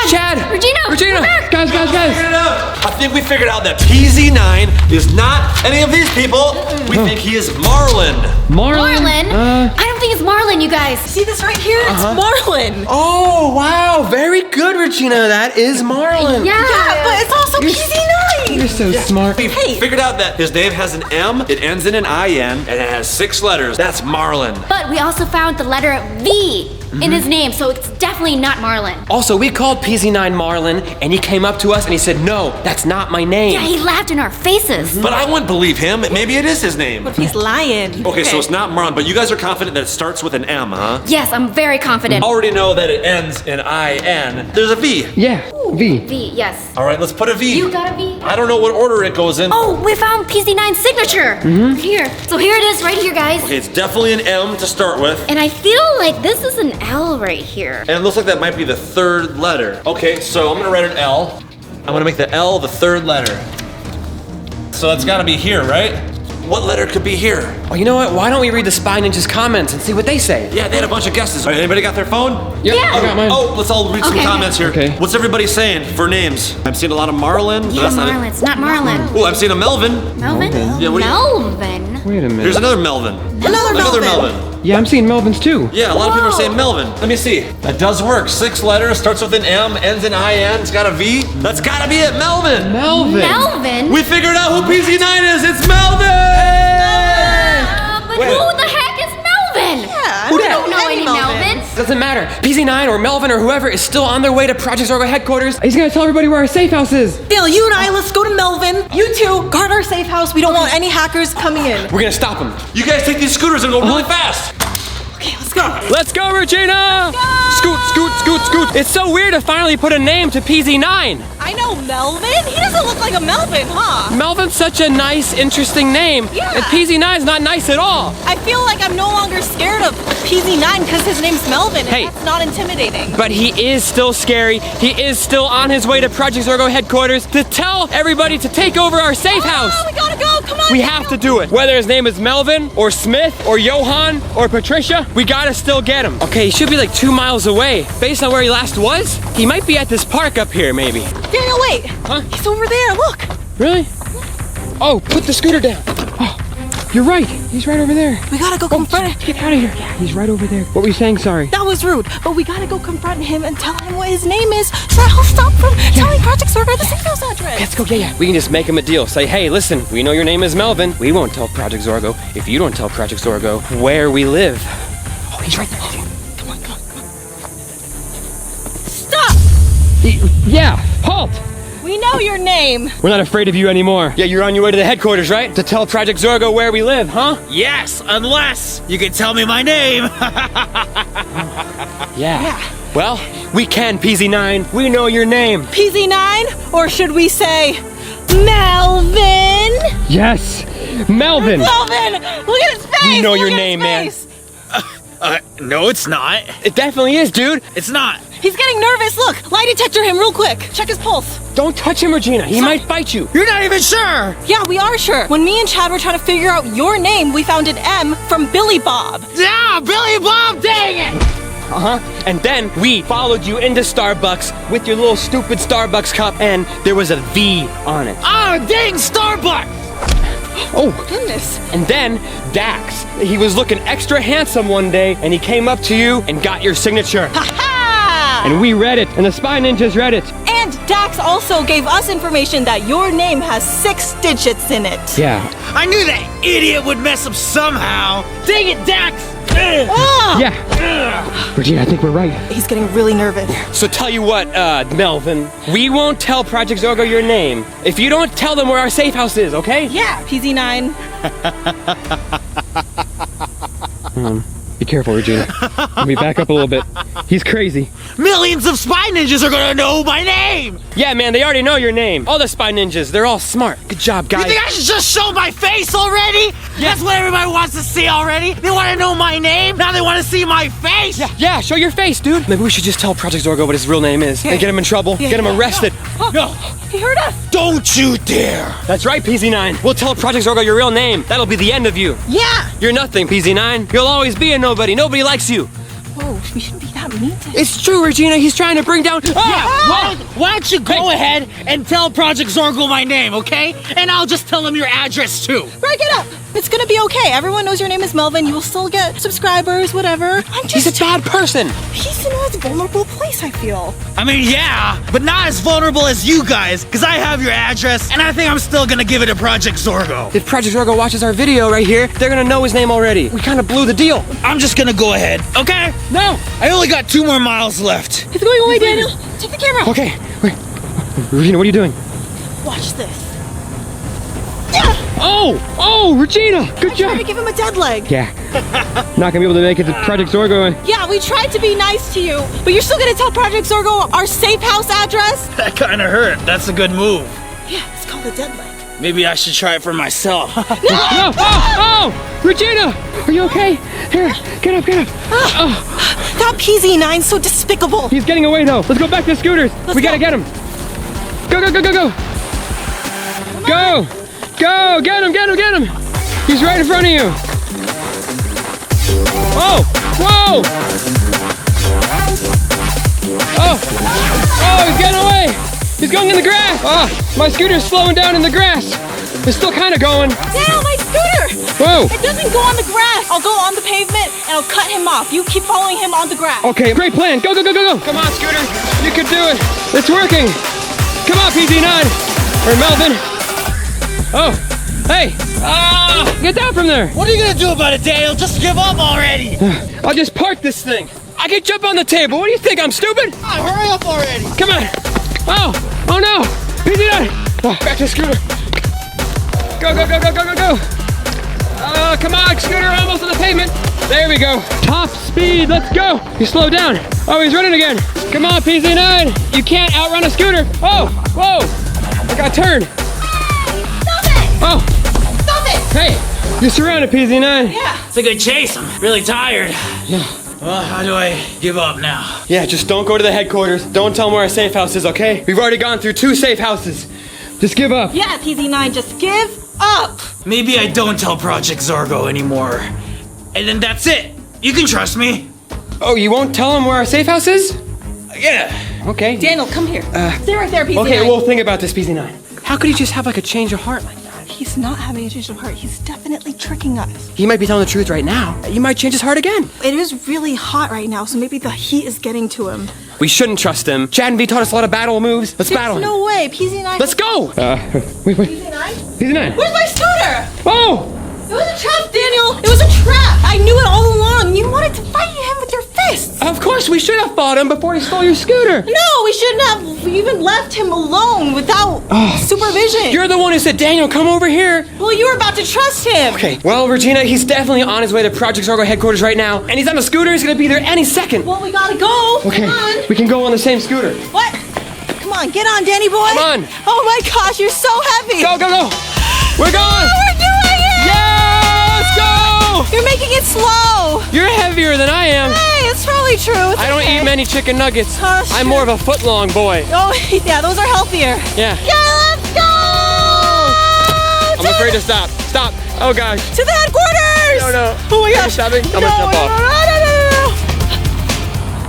Chad! Regina! Regina! We're back. Guys! I think we figured out that PZ9 is not any of these people. We think he is Marlin. Marlin? I don't think it's Marlin, you guys. See this right here? It's Marlin. Oh, wow. Very good, Regina. That is Marlin. Yeah. Yeah, but it's also PZ9. You're so smart. We figured out that his name has an M, it ends in an IN, and it has 6 letters. That's Marlin. But we also found the letter V in his name, so it's definitely not Marlin. Also, we called PZ9 Marlin, and he came up to us and he said, no, that's not my name. Yeah, he laughed in our faces. But I wouldn't believe him. Maybe it is his name. He's lying. Okay, so it's not Marlin, but you guys are confident that it starts with an M, huh? Yes, I'm very confident. Already know that it ends in IN. There's a V. Yeah, V. V, yes. All right, let's put a V. You got a V? I don't know what order it goes in. Oh, we found PZ9's signature. Here. So here it is right here, guys. Okay, it's definitely an M to start with. And I feel like this is an L right here. And it looks like that might be the 3rd letter. Okay, so I'm gonna write an L. I'm gonna make the L the 3rd letter. So that's gotta be here, right? What letter could be here? Oh, you know what? Why don't we read the Spy Ninjas comments and see what they say? Yeah, they had a bunch of guesses. All right, anybody got their phone? Yep, Yeah. I got mine. Oh, let's all read some Okay. comments here. Okay. What's everybody saying for names? I'm seeing a lot of Marlin. but Yeah, that's not it. Marlin. It's not Marlin. Oh, I'm seeing a Melvin. Melvin? Yeah, what do you- Melvin? Wait a minute. Here's another Melvin. Another Melvin. Yeah, I'm seeing Melvin's too. Yeah, a lot of people are Whoa. saying Melvin. Let me see. That does work. 6 letters, starts with an M, ends in IN, it's got a V. That's gotta be it, Melvin. Melvin. Melvin? We figured out who PZ9 is. It's Melvin! But Wait. who the heck is Melvin? Yeah. We don't know any Melvins. Doesn't matter. PZ9 or Melvin or whoever is still on their way to Project Zorgo headquarters. He's gonna tell everybody where our safe house is. Dale, you and I, let's go to Melvin. You two, guard our safe house. We don't want any hackers coming in. We're gonna stop him. You guys take these scooters and go really fast. Okay, let's go. Let's go, Regina! Scoot, scoot, scoot, scoot. It's so weird to finally put a name to PZ9. I know Melvin. He doesn't look like a Melvin, huh? Melvin's such a nice, interesting name. Yeah. And PZ9's not nice at all. I feel like I'm no longer scared of PZ9 because his name's Melvin. And Hey. that's not intimidating. But he is still scary. He is still on his way to Project Zorgo headquarters to tell everybody to take over our safe house. Oh, we gotta go. Come on. We have to do it. Whether his name is Melvin or Smith or Johan or Patricia, we gotta still get him. Okay, he should be like 2 miles away. Based on where he last was, he might be at this park up here, maybe. Daniel, wait. Huh? He's over there. Look. Really? Oh, put the scooter down. Oh, you're right. He's right over there. We gotta go confront him. Get out of here. Yeah, he's right over there. What were you saying? Sorry. That was rude, but we gotta go confront him and tell him what his name is so that he'll stop from telling Project Zorgo the safe house address. Let's go, yeah. We can just make him a deal. Say, hey, listen, we know your name is Melvin. We won't tell Project Zorgo if you don't tell Project Zorgo where we live. Oh, he's right there. Come on, come on, come on. Stop! Yeah, halt. We know your name. We're not afraid of you anymore. Yeah, you're on your way to the headquarters, right? To tell Project Zorgo where we live, huh? Yes, unless you can tell me my name. Yeah. Well, we can, PZ9. We know your name. PZ9? Or should we say Melvin? Yes, Melvin. Melvin! Look at his face! You know Look your at his name, man. face. No, it's not. It definitely is, dude. It's not. He's getting nervous. Look, lie detector him real quick. Check his pulse. Don't touch him, Regina. He might bite you. You're not even sure. Yeah, we are sure. When me and Chad were trying to figure out your name, we found an M from Billy Bob. Yeah, Billy Bob, dang it. And then we followed you into Starbucks with your little stupid Starbucks cup, and there was a V on it. Oh, dang Starbucks. Oh, Goodness. And then Dax, he was looking extra handsome one day, and he came up to you and got your signature. Ha! and we read it, and the Spy Ninjas read it. And Dax also gave us information that your name has 6 digits in it. Yeah. I knew that idiot would mess up somehow. Dang it, Dax. Ah! Yeah. Regina, I think we're right. He's getting really nervous. So tell you what, Melvin, we won't tell Project Zorgo your name if you don't tell them where our safe house is, okay? Yeah, PZ9. Be careful, Regina. Let me back up a little bit. He's crazy. Millions of spy ninjas are gonna know my name. Yeah, man, they already know your name. All the Spy Ninjas, they're all smart. Good job, You guys. think I should just show my face already? That's what everybody wants to see already. They want to know my name. Now they want to see my face. Yeah, show your face, dude. Maybe we should just tell Project Zorgo what his real name is and get him in trouble, get him arrested. No, He heard us. don't you dare. That's right, PZ9. We'll tell Project Zorgo your real name. That'll be the end of you. Yeah. You're nothing, PZ9. You'll always be a nobody. Nobody likes you. Whoa, we shouldn't be that that mean to him? It's true, Regina. He's trying to bring down. Why don't you go ahead and tell Project Zorgo my name, okay? And I'll just tell him your address too. Break it up. It's gonna be okay. Everyone knows your name is Melvin. You will still get subscribers, whatever. He's a bad person. He's in a vulnerable place, I feel. I mean, yeah, but not as vulnerable as you guys, because I have your address, and I think I'm still gonna give it to Project Zorgo. If Project Zorgo watches our video right here, they're gonna know his name already. We kind of blew the deal. I'm just gonna go ahead, okay? No. I only got 2 more miles left. It's going away, Daniel. Take the camera. Okay, wait. Regina, what are you doing? Watch this. Oh, Regina, good Try job. to give him a dead leg. Yeah, not gonna be able to make it to Project Zorgo. Yeah, we tried to be nice to you, but you're still gonna tell Project Zorgo our safe house address? That kinda hurt. That's a good move. Yeah, it's called a dead leg. Maybe I should try it for myself. No! Oh! Regina! Are you okay? Here, get up. That PZ9's so despicable. He's getting away though. Let's go back to the scooters. We gotta get him. Go! Go! Get him! He's right in front of you. Oh! Whoa! Oh! He's getting away! He's going in the grass! My scooter's slowing down in the grass. It's still kind of going. Daniel, my scooter! Whoa! It doesn't go on the grass. I'll go on the pavement and I'll cut him off. You keep following him on the grass. Okay, great plan. Go! Come on, scooter. You can do it. It's working. Come on, PZ9. Or Melvin. Oh, hey. Get down from there. What are you gonna do about it, Daniel? Just give up already. I'll just park this thing. I can jump on the table. What do you think? I'm stupid? Hurry up already. Come on. Oh no. PZ9. Back to the scooter. Go. Come on, scooter. Almost on the pavement. There we go. Top speed. Let's go. He slowed down. Oh, he's running again. Come on, PZ9. You can't outrun a scooter. Oh, whoa. I got turned. Stop it! Oh, Stop it! hey. You're surrounded, PZ9. Yeah. It's a good chase. I'm really tired. Yeah. Well, how do I give up now? Yeah, just don't go to the headquarters. Don't tell them where our safe house is, okay? We've already gone through 2 safe houses. Just give up. Yeah, PZ9, just give up. Maybe I don't tell Project Zorgo anymore. And then that's it. You can trust me. Oh, you won't tell them where our safe house is? Yeah. Okay. Daniel, come here. Stay right there, PZ9. Okay, we'll think about this, PZ9. How could he just have like a change of heart like that? He's not having a change of heart. He's definitely tricking us. He might be telling the truth right now. You might change his heart again. It is really hot right now, so maybe the heat is getting to him. We shouldn't trust him. Chad and V taught us a lot of battle moves. Let's battle him. No way, PZ9. Let's go! Wait. PZ9? PZ9. Where's my scooter? Oh! It was a trap, Daniel. It was a trap. I knew it all along. You wanted to fight him with your fists. Of course, we should have fought him before he stole your scooter. No, we shouldn't have even left him alone without supervision. You're the one who said, Daniel, come over here. Well, you were about to trust him. Okay, well, Regina, he's definitely on his way to Project Zorgo headquarters right now, and he's on a scooter. He's gonna be there any second. Well, we gotta go. Okay, Come on. We can go on the same scooter. What? Come on, get on, Danny boy. Come on. Oh my gosh, you're so heavy. Go! We're going! Oh, we're doing it. Yeah! Let's go! You're making it slow. You're heavier than I am. Hey, it's probably true. It's I don't okay. eat many chicken nuggets. Oh, I'm shit. more of a foot-long boy. Oh, yeah, those are healthier. Yeah. Yeah, let's go. I'm afraid to stop. Stop. Oh, gosh. To the headquarters. No. Oh my Are you gosh. stopping? I'm gonna jump off.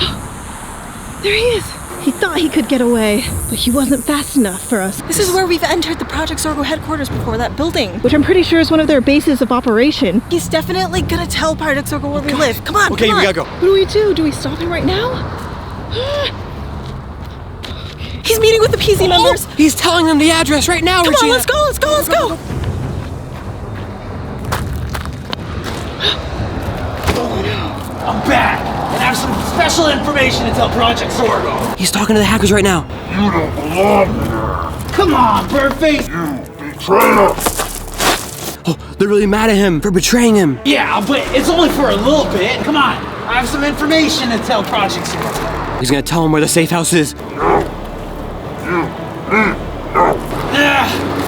No. There he is. He thought he could get away, but he wasn't fast enough for us. This is where we've entered the Project Zorgo headquarters before, that building, which I'm pretty sure is one of their bases of operation. He's definitely gonna tell Project Zorgo where we live. Come on, Okay, come we on. gotta go. What do we do? Do we stop him right now? He's meeting with the PZ members. He's telling them the address right now, Come Regina. on, let's go. I'm back. And I have some special information to tell Project Zorgo. He's talking to the hackers right now. You don't belong here. Come on, Birdface. You betrayer. Oh, they're really mad at him for betraying him. Yeah, but it's only for a little bit. Come on. I have some information to tell Project Zorgo. He's gonna tell him where the safe house is.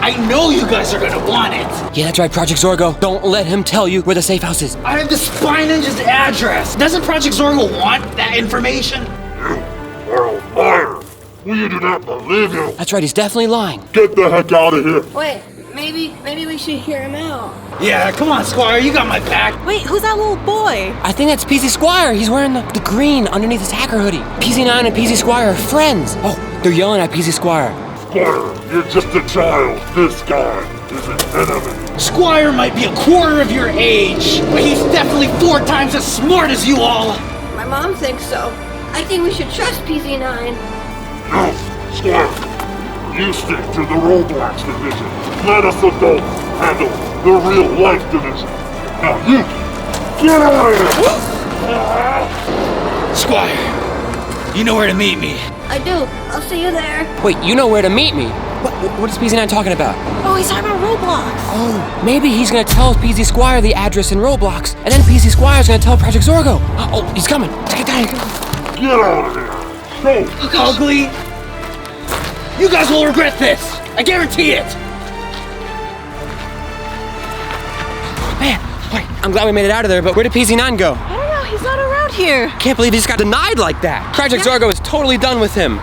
I know you guys are gonna want it. Yeah, that's right, Project Zorgo. Don't let him tell you where the safe house is. I have the Spy Ninja's address. Doesn't Project Zorgo want that information? You are a liar. We do not believe you. That's right, he's definitely lying. Get the heck out of here. Wait, Maybe we should hear him out. Yeah, come on, Squire, you got my back. Wait, who's that little boy? I think that's PZ Squire. He's wearing the green underneath his hacker hoodie. PZ9 and PZ Squire are friends. Oh, they're yelling at PZ Squire. Squire, you're just a child. This guy is an enemy. Squire might be a quarter of your age, but he's definitely 4 times as smart as you all. My mom thinks so. I think we should trust PZ9. No, Squire. You stick to the Roblox division. Let us adults handle the real-life division. Now you, get out of here! Squire, you know where to meet me. I do. I'll see you there. Wait, you know where to meet me? What is PZ9 talking about? Oh, he's talking about Roblox. Oh, maybe he's gonna tell PZ Squire the address in Roblox, and then PZ Squire's gonna tell Project Zorgo. Oh, he's coming. Get down here. Get out of here! Go! Ugly. You guys will regret this. I guarantee it. Man, wait, I'm glad we made it out of there, but where did PZ9 go? I don't know, he's not around here. Can't believe he just got denied like that. Project Zorgo is totally done with him.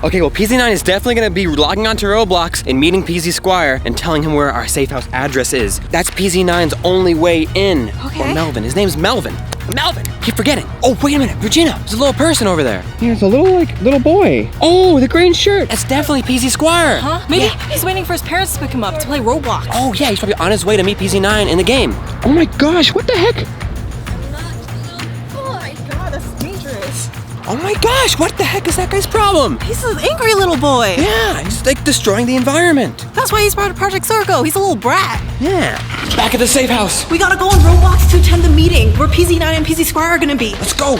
Okay, well, PZ9 is definitely gonna be logging onto Roblox and meeting PZ Squire and telling him where our safe house address is. That's PZ9's only way in. Okay. Or Melvin. His name's Melvin. Melvin! Keep forgetting. Oh, wait a minute, Regina. There's a little person over there. Yeah, it's a little boy. Oh, the green shirt. That's definitely PZ Squire. Huh? Maybe he's waiting for his parents to pick him up to play Roblox. Oh, yeah, he's probably on his way to meet PZ9 in the game. Oh my gosh, what the heck? God, that's dangerous. Oh my gosh, what the heck is that guy's problem? He's an angry little boy. Yeah, he's like destroying the environment. That's why he's part of Project Zorgo. He's a little brat. Yeah. Back at the safe house. We gotta go on Roblox to attend the meeting where PZ9 and PZ Squire are gonna be. Let's go.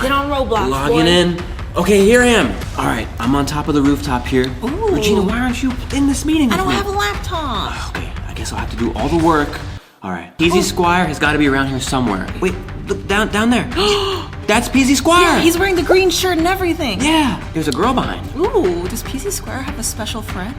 Get on Roblox. Logging in. Okay, here I am. All right, I'm on top of the rooftop here. Ooh. Regina, why aren't you in this meeting I with don't me? have a laptop. Okay, I guess I'll have to do all the work. All right, PZ Squire has got to be around here somewhere. Wait, look down there. That's PZ Squire. Yeah, he's wearing the green shirt and everything. Yeah, there's a girl behind. Ooh, does PZ Squire have a special friend?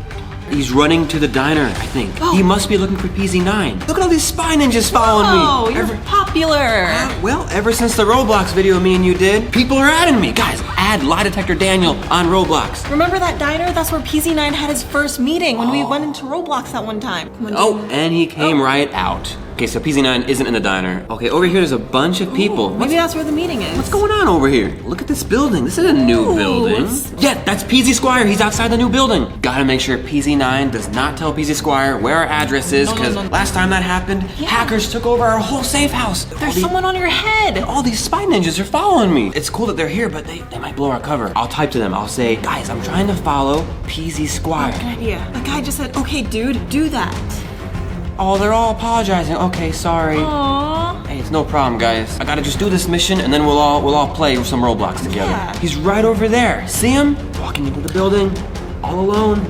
He's running to the diner, I think. Oh. He must be looking for PZ9. Look at all these spy ninjas following Oh, me. you're popular. Well, ever since the Roblox video me and you did, people are adding me. Guys, add Lie Detector Daniel on Roblox. Remember that diner? That's where PZ9 had his first meeting when we went into Roblox that one time. Oh, and he came right out. Okay, so PZ9 isn't in the diner. Okay, over here there's a bunch of people. Maybe that's where the meeting is. What's going on over here? Look at this building. This is a new building. Yeah, that's PZ Squire. He's outside the new building. Gotta make sure PZ9 does not tell PZ Squire where our address is, because last time that happened, hackers took over our whole safe house. There's someone on your head. All these spy ninjas are following me. It's cool that they're here, but they might blow our cover. I'll type to them. I'll say, guys, I'm trying to follow PZ Squire. Good idea. The guy just said, okay, dude, do that. Oh, they're all apologizing. Okay, sorry. Aww. Hey, it's no problem, guys. I gotta just do this mission, and then we'll all play some Roblox together. Yeah. He's right over there. See him? Walking into the building, all alone.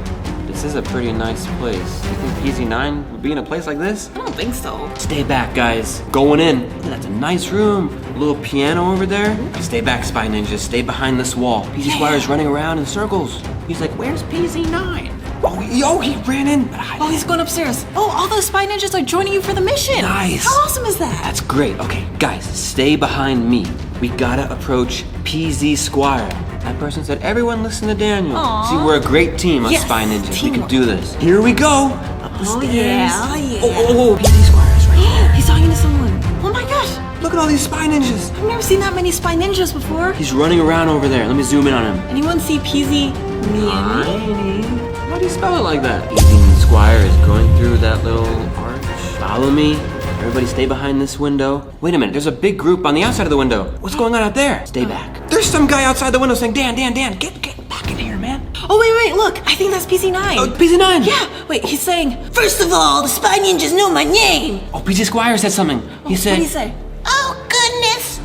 This is a pretty nice place. You think PZ9 would be in a place like this? I don't think so. Stay back, guys. Going in. That's a nice room. A little piano over there. Stay back, spy ninjas. Stay behind this wall. PZ Squire's running around in circles. He's like, where's PZ9? Oh, he ran in. Oh, he's going upstairs. Oh, all those spy ninjas are joining you for the mission. Nice. How awesome is that? That's great. Okay, guys, stay behind me. We gotta approach PZ Squire. That person said, everyone listen to Daniel. Aw. See, we're a great team, us Yes, spy ninjas. We can teamwork. do this. Here we go. Up the Oh, stairs. yeah, oh, yeah. Oh, PZ Squire is right here. He's talking to someone. Oh my gosh. Look at all these spy ninjas. I've never seen that many spy ninjas before. He's running around over there. Let me zoom in on him. Anyone see PZ Tiny. Why do you spell it like that? PZ Squire is going through that little arch. Follow me. Everybody stay behind this window. Wait a minute, there's a big group on the outside of the window. What's going on out there? Stay back. There's some guy outside the window saying, Dan, get back in here, man. Oh, wait, look. I think that's PZ9. Oh, PZ9. Yeah, wait, he's saying, first of all, the spy ninjas know my name. Oh, PZ Squire said something. He said, What did he say? Oh, goodness.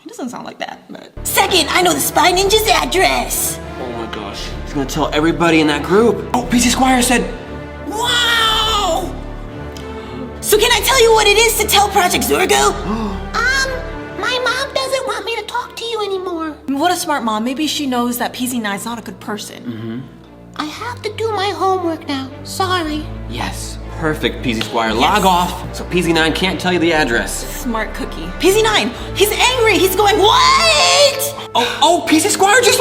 He doesn't sound like that, but... Second, I know the spy ninja's address. oh my gosh. He's gonna tell everybody in that group. Oh, PZ Squire said, Wow! So can I tell you what it is to tell Project Zorgo? My mom doesn't want me to talk to you anymore. What a smart mom. Maybe she knows that PZ9's not a good person. I have to do my homework now. Sorry. yes, perfect, PZ Squire. Log off so PZ9 can't tell you the address. Smart cookie. PZ9, he's angry. He's going, what? Oh, PZ Squire just...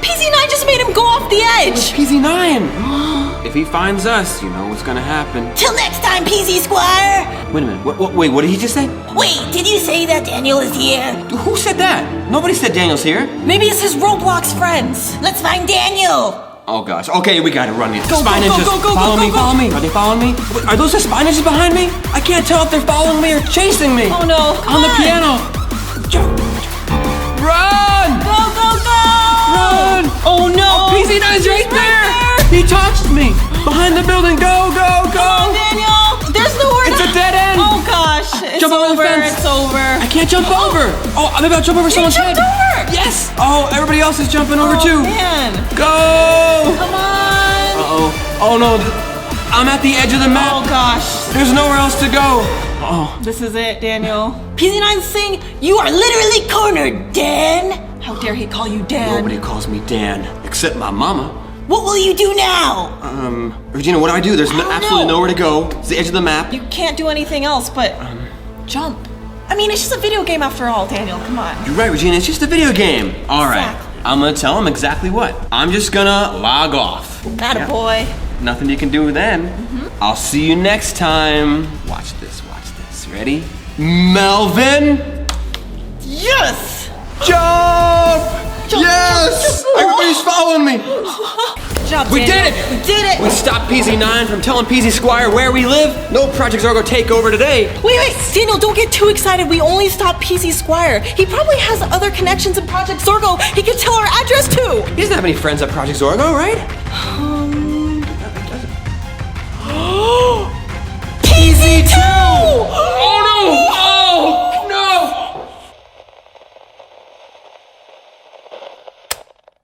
PZ9 just made him go off the edge. PZ9. If he finds us, you know what's gonna happen. Till next time, PZ Squire. Wait a minute. Wait, what did he just say? Wait, did you say that Daniel is here? Who said that? Nobody said Daniel's here. Maybe it's his Roblox friends. Let's find Daniel. Oh gosh. Okay, we gotta run. Go, Spy go, ninjas. go, go, go, follow go, me, go. follow me. Are they following me? Wait, are those the spy ninjas behind me? I can't tell if they're following me or chasing me. Oh no. On the piano. Run! Go, go, go. Run! Oh no. PZ9's right there! He touched me! Behind the building! Go, go, go! Daniel, there's nowhere It's to... a dead end! Oh gosh, it's Jump over the over, fence. it's over. I can't jump over! Oh, maybe I'll jump over someone's head! jumped over. Yes! Oh, everybody else is jumping over Oh too! man. Go! Come on. Uh-oh. Oh no, I'm at the edge of the map! Oh gosh. There's nowhere else to go! Oh. This is it, Daniel. PZ9's saying you are literally cornered, Dan. How dare he call you Dan? Nobody calls me Dan, except my mama. What will you do now? Regina, what do I do? There's don't absolutely know. nowhere to go. It's the edge of the map. You can't do anything else but jump. I mean, it's just a video game after all, Daniel. Come on. You're right, Regina, it's just a video game. All right, Exactly. I'm gonna tell him exactly what. I'm just gonna log off. Attaboy. Nothing you can do then. I'll see you next time. Watch this, watch this. Ready? Melvin! Yes! Jump! Yes! Everybody's following me! Good job, We Daniel. did it! We did it! We stopped PZ9 from telling PZ Squire where we live. No Project Zorgo takeover today. Wait, Daniel, don't get too excited. We only stopped PZ Squire. He probably has other connections in Project Zorgo he could tell our address to. He doesn't have any friends at Project Zorgo, right?